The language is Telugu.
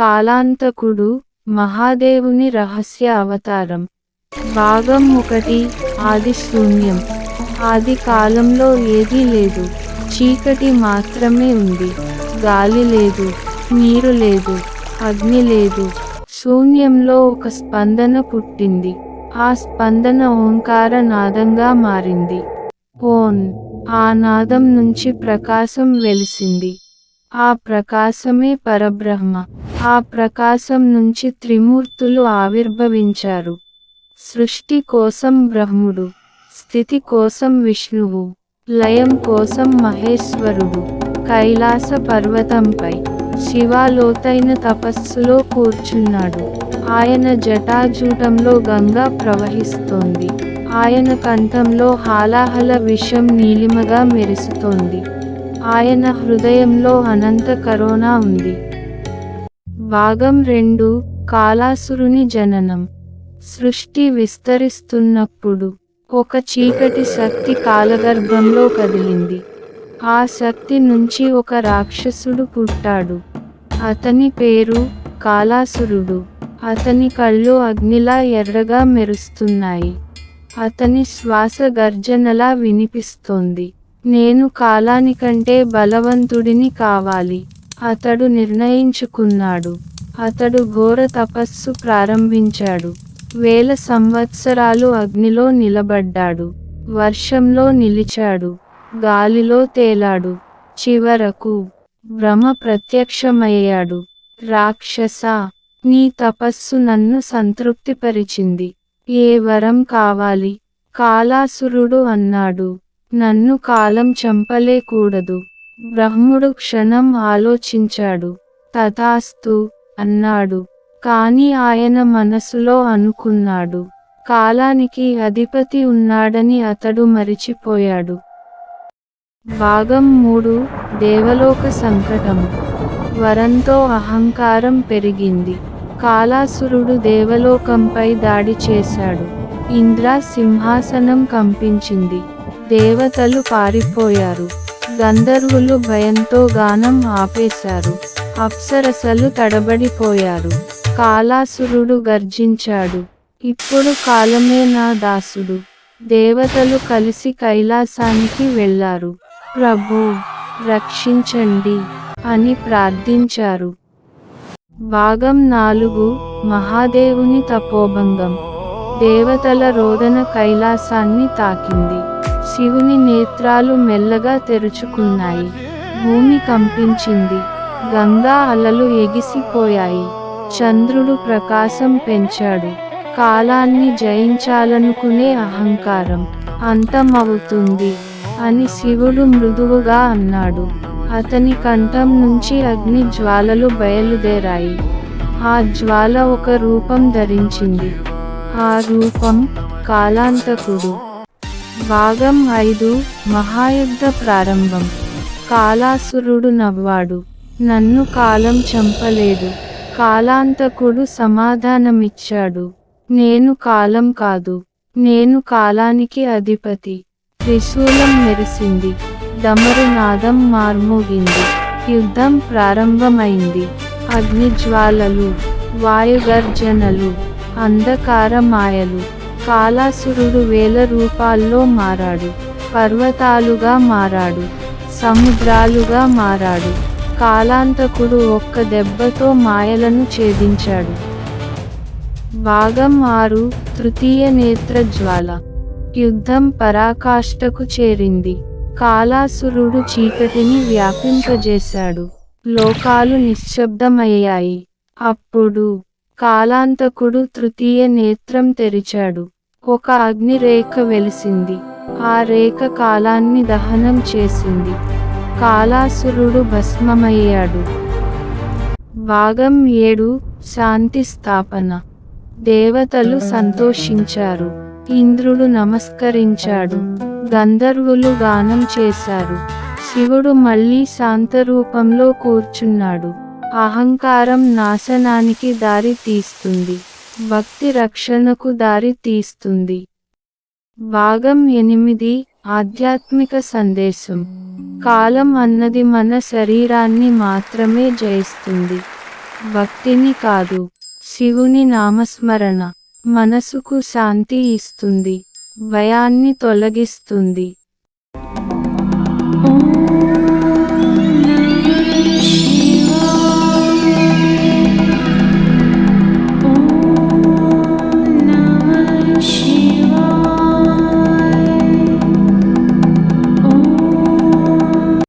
కాలాంతకుడు మహాదేవుని రహస్య అవతారం. భాగం 1. ఆది శూన్యం. ఆది కాలంలో ఏదీ లేదు, చీకటి మాత్రమే ఉంది. గాలి లేదు, నీరు లేదు, అగ్ని లేదు. శూన్యంలో ఒక స్పందన పుట్టింది. ఆ స్పందన ఓంకార నాదంగా మారింది. ఓన్. ఆ నాదం నుంచి ప్రకాశం వెలిసింది. ఆ ప్రకాశమే పరబ్రహ్మ. ఆ ప్రకాశం నుంచి త్రిమూర్తులు ఆవిర్భవించారు. సృష్టి కోసం బ్రహ్ముడు, స్థితి కోసం విష్ణువు, లయం కోసం మహేశ్వరుడు. కైలాస పర్వతంపై శివ లోతైన తపస్సులో కూర్చున్నాడు. ఆయన జటాజూటంలో గంగా ప్రవహిస్తోంది. ఆయన కంఠంలో హాలాహల విషం నీలిమగా మెరుస్తోంది. ఆయన హృదయంలో అనంత కరుణ ఉంది. భాగం 2. కాలాసురుని జననం. సృష్టి విస్తరిస్తున్నప్పుడు ఒక చీకటి శక్తి కాలగర్భంలో కదిలింది. ఆ శక్తి నుంచి ఒక రాక్షసుడు పుట్టాడు. అతని పేరు కాలాసురుడు. అతని కళ్ళు అగ్నిలా ఎర్రగా మెరుస్తున్నాయి. అతని శ్వాస గర్జనలా వినిపిస్తోంది. నేను కాలానికంటే బలవంతుడిని కావాలి, అతడు నిర్ణయించుకున్నాడు. అతడు ఘోర తపస్సు ప్రారంభించాడు. 1000 సంవత్సరాలు అగ్నిలో నిలబడ్డాడు, వర్షంలో నిలిచాడు, గాలిలో తేలాడు. చివరకు బ్రహ్మ ప్రత్యక్షమయ్యాడు. రాక్షసా, నీ తపస్సు నన్ను సంతృప్తిపరిచింది. ఏ వరం కావాలి? కాలాసురుడు అన్నాడు. నన్ను కాలం చంపలేకూడదు. బ్రహ్ముడు క్షణం ఆలోచించాడు. తథాస్తు అన్నాడు. కాని ఆయన మనసులో అనుకున్నాడు, కాలానికి అధిపతి ఉన్నాడని అతడు మరిచిపోయాడు. భాగం 3. దేవలోక సంకటము. వరంతో అహంకారం పెరిగింది. కాలాసురుడు దేవలోకంపై దాడి చేశాడు. ఇంద్ర సింహాసనం కంపించింది. దేవతలు పారిపోయారు. గంధర్వులు భయంతో గానం ఆపేశారు. అప్సరసలు తడబడిపోయారు. కాలాసురుడు గర్జించాడు. ఇప్పుడు కాలమే నా దాసుడు. దేవతలు కలిసి కైలాసానికి వెళ్లారు. ప్రభూ, రక్షించండి అని ప్రార్థించారు. భాగం 4. మహాదేవుని తపోభంగం. దేవతల రోదన కైలాసాన్ని తాకింది. శివుని నేత్రాలు మెల్లగా తెరుచుకున్నాయి. భూమి కంపించింది. గంగా అలలు ఎగిసిపోయాయి. చంద్రుడు ప్రకాశం పెంచాడు. కాలాన్ని జయించాలనుకునే అహంకారం అంతమవుతుంది అని శివుడు మృదువుగా అన్నాడు. అతని కంఠం నుంచి అగ్ని జ్వాలలు బయలుదేరాయి. ఆ జ్వాల ఒక రూపం ధరించింది. ఆ రూపం కాలాంతకుడు. భాగం 5. మహాయుద్ధ ప్రారంభం. కాలాసురుడు నవ్వాడు. నన్ను కాలం చంపలేదు. కాలాంతకుడు సమాధానమిచ్చాడు. నేను కాలం కాదు, నేను కాలానికి అధిపతి. త్రిశూలం మెరిసింది. డమరు నాదం మార్మోగింది. యుద్ధం ప్రారంభమైంది. అగ్నిజ్వాలలు, వాయుగర్జనలు, అంధకార మాయలు. కాలాసురుడు 1000 రూపాల్లో మారాడు. పర్వతాలుగా మారాడు, సముద్రాలుగా మారాడు. కాలాంతకుడు ఒక్క దెబ్బతో మాయలను ఛేదించాడు. భాగం 6. తృతీయ నేత్ర జ్వాల. యుద్ధం పరాకాష్ఠకు చేరింది. కాలాసురుడు చీకటిని వ్యాపింపజేశాడు. లోకాలు నిశ్శబ్దమయ్యాయి. అప్పుడు కాలాంతకుడు తృతీయ నేత్రం తెరిచాడు. ఒక అగ్నిరేఖ వెలిసింది. ఆ రేఖ కాలాన్ని దహనం చేసింది. కాలాసురుడు భస్మమయ్యాడు. భాగం 7. శాంతి స్థాపన. దేవతలు సంతోషించారు. ఇంద్రుడు నమస్కరించాడు. గంధర్వులు గానం చేశారు. శివుడు మళ్ళీ శాంతరూపంలో కూర్చున్నాడు. అహంకారం నాశనానికి దారి తీస్తుంది, భక్తి రక్షణకు దారి తీస్తుంది. భాగం 8. ఆధ్యాత్మిక సందేశం. కాలం అన్నది మన శరీరాన్ని మాత్రమే జయిస్తుంది, భక్తిని కాదు, శివుని నామస్మరణ మనసుకు శాంతి ఇస్తుంది, భయాన్ని తొలగిస్తుంది.